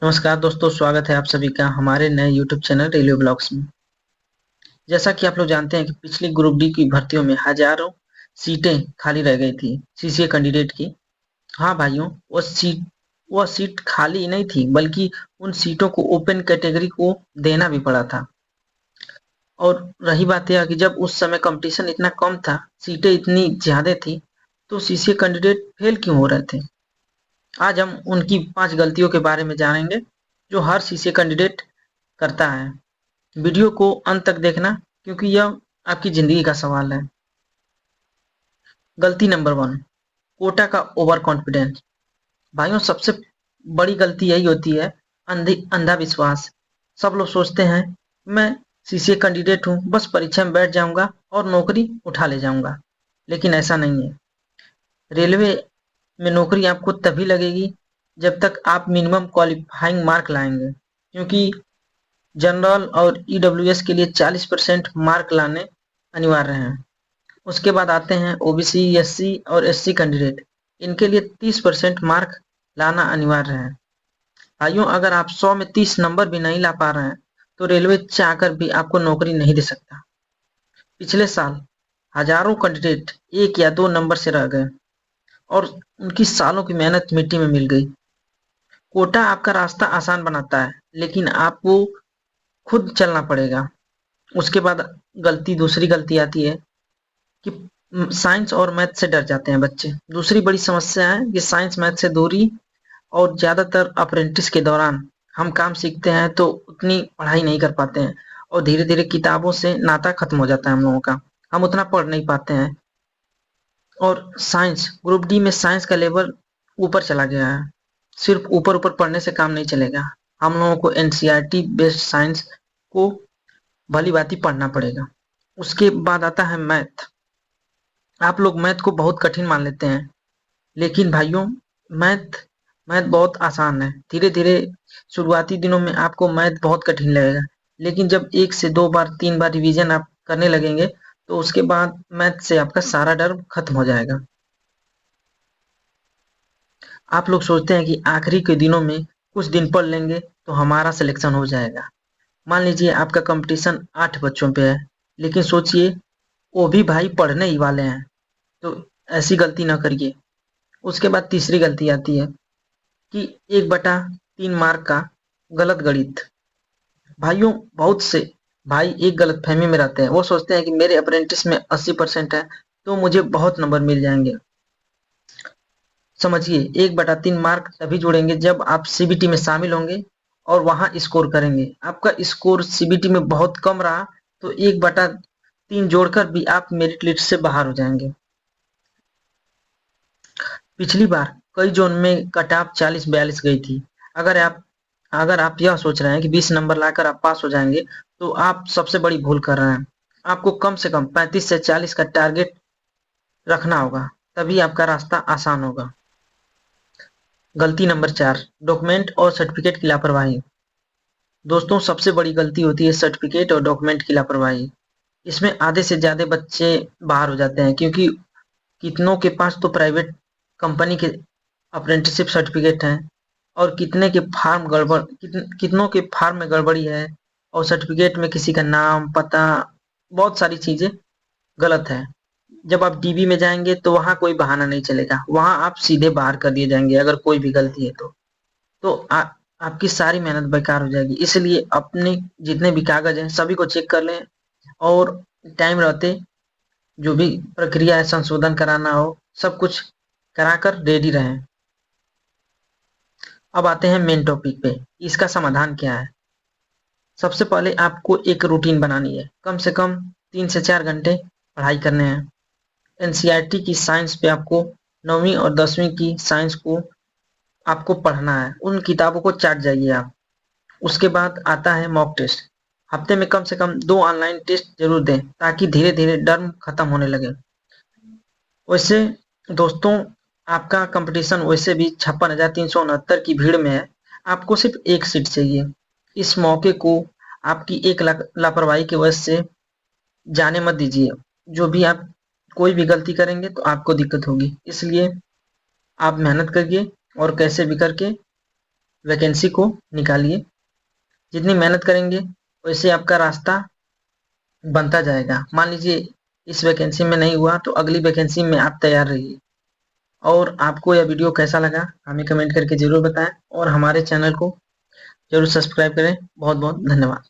नमस्कार दोस्तों, स्वागत है आप सभी का हमारे नए यूट्यूब चैनल रेलवे ब्लॉग्स में। जैसा कि आप लोग जानते हैं कि पिछली ग्रुप डी की भर्तियों में हजारों सीटें खाली रह गई थी सीसीए कैंडिडेट की। हाँ भाइयों, वह सीट खाली नहीं थी, बल्कि उन सीटों को ओपन कैटेगरी को देना भी पड़ा था। और रही बात यह कि जब उस समय कंपटीशन इतना कम था, सीटें इतनी ज्यादा थी, तो सीसीए कैंडिडेट फेल क्यों हो रहे थे। आज हम उनकी 5 गलतियों के बारे में जानेंगे जो हर सीसीए कैंडिडेट करता है। वीडियो को अंत तक देखना, क्योंकि यह आपकी ज़िंदगी का सवाल है। गलती नंबर 1, कोटा का ओवर कॉन्फिडेंस। भाइयों, सबसे बड़ी गलती यही होती है, अंधा विश्वास। सब लोग सोचते हैं मैं सीसीए कैंडिडेट हूँ, बस परीक्षा में बैठ जाऊंगा और नौकरी उठा ले जाऊंगा। लेकिन ऐसा नहीं है। रेलवे में नौकरी आपको तभी लगेगी जब तक आप मिनिमम क्वालिफाइंग मार्क लाएंगे, क्योंकि जनरल और ईडब्ल्यूएस के लिए 40% मार्क लाने अनिवार्य हैं। उसके बाद आते हैं ओबीसी, एससी और एससी कैंडिडेट। इनके लिए 30% मार्क लाना अनिवार्य है। भाइयों, अगर आप 100 में 30 नंबर भी नहीं ला पा रहे हैं, तो रेलवे चाहकर भी आपको नौकरी नहीं दे सकता। पिछले साल हजारों कैंडिडेट 1 या 2 नंबर से रह गए और उनकी सालों की मेहनत मिट्टी में मिल गई। कोटा आपका रास्ता आसान बनाता है, लेकिन आपको खुद चलना पड़ेगा। उसके बाद दूसरी गलती आती है कि साइंस और मैथ से डर जाते हैं बच्चे। दूसरी बड़ी समस्या है कि साइंस मैथ से दूरी, और ज़्यादातर अप्रेंटिस के दौरान हम काम सीखते हैं तो उतनी पढ़ाई नहीं कर पाते हैं, और धीरे धीरे किताबों से नाता खत्म हो जाता है हम लोगों का। हम उतना पढ़ नहीं पाते हैं। और साइंस ग्रुप डी में साइंस का लेवल ऊपर चला गया है। सिर्फ ऊपर ऊपर पढ़ने से काम नहीं चलेगा। हम लोगों को एनसीईआरटी बेस्ड साइंस को भली भांति पढ़ना पड़ेगा। उसके बाद आता है मैथ। आप लोग मैथ को बहुत कठिन मान लेते हैं, लेकिन भाइयों, मैथ मैथ बहुत आसान है। धीरे धीरे शुरुआती दिनों में आपको मैथ बहुत कठिन लगेगा, लेकिन जब 1 से 2 बार 3 बार रिवीजन आप करने लगेंगे, तो उसके बाद मैथ से आपका सारा डर खत्म हो जाएगा। आप लोग सोचते हैं कि आखिरी के दिनों में कुछ दिन पढ़ लेंगे तो हमारा सिलेक्शन हो जाएगा। मान लीजिए आपका कंपटीशन 8 बच्चों पे है, लेकिन सोचिए वो भी भाई पढ़ने ही वाले हैं, तो ऐसी गलती ना करिए। उसके बाद तीसरी गलती आती है कि 1/3 मार्क का गलत गणित। भाइयों, बहुत से भाई एक गलतफहमी में रहते हैं। वो सोचते हैं कि मेरे अप्रेंटिस में 80% है, तो मुझे बहुत नंबर मिल जाएंगे। समझिए, 1/3 मार्क तभी जुड़ेंगे जब आप सीबीटी में शामिल होंगे और वहां स्कोर करेंगे। आपका स्कोर सीबीटी में बहुत कम रहा तो 1/3 जोड़कर भी आप मेरिट लिस्ट से बाहर हो जाएंगे। पिछली बार कई जोन में कट ऑफ 40-42 गई थी। अगर आप अगर आप यह सोच रहे हैं कि 20 नंबर लाकर आप पास हो जाएंगे, तो आप सबसे बड़ी भूल कर रहे हैं। आपको कम से कम 35 से 40 का टारगेट रखना होगा, तभी आपका रास्ता आसान होगा। गलती नंबर 4, डॉक्यूमेंट और सर्टिफिकेट की लापरवाही। दोस्तों, सबसे बड़ी गलती होती है सर्टिफिकेट और डॉक्यूमेंट की लापरवाही। इसमें आधे से ज्यादा बच्चे बाहर हो जाते हैं, क्योंकि कितनों के पास तो प्राइवेट कंपनी के अप्रेंटिसशिप सर्टिफिकेट हैं, और कितनों के फार्म में गड़बड़ी है, और सर्टिफिकेट में किसी का नाम, पता, बहुत सारी चीजें गलत है। जब आप डीबी में जाएंगे तो वहां कोई बहाना नहीं चलेगा, वहां आप सीधे बाहर कर दिए जाएंगे अगर कोई भी गलती है तो आपकी सारी मेहनत बेकार हो जाएगी। इसलिए अपने जितने भी कागज हैं सभी को चेक कर लें, और टाइम रहते जो भी प्रक्रिया है, संशोधन कराना हो, सब कुछ कराकर रेडी रहें। अब आते हैं मेन टॉपिक पे। इसका समाधान क्या है। सबसे पहले आपको एक रूटीन बनानी है। कम से कम 3 से 4 घंटे पढ़ाई करने हैं। एनसीईआरटी की साइंस पे आपको 9वीं और 10वीं की साइंस को आपको पढ़ना है। उन किताबों को चाट जाइए आप। उसके बाद आता है मॉक टेस्ट। हफ्ते में कम से कम 2 ऑनलाइन टेस्ट जरूर दें, ताकि धीरे धीरे डर खत्म होने लगे। वैसे दोस्तों, आपका कंपटीशन वैसे भी 56,369 की भीड़ में है। आपको सिर्फ एक सीट चाहिए। इस मौके को आपकी एक लापरवाही की वजह से जाने मत दीजिए। जो भी आप कोई भी गलती करेंगे तो आपको दिक्कत होगी, इसलिए आप मेहनत करिए और कैसे भी करके वैकेंसी को निकालिए। जितनी मेहनत करेंगे वैसे आपका रास्ता बनता जाएगा। मान लीजिए इस वैकेंसी में नहीं हुआ तो अगली वैकेंसी में आप तैयार रहिए। और आपको यह वीडियो कैसा लगा हमें कमेंट करके ज़रूर बताएं और हमारे चैनल को ज़रूर सब्सक्राइब करें। बहुत बहुत धन्यवाद।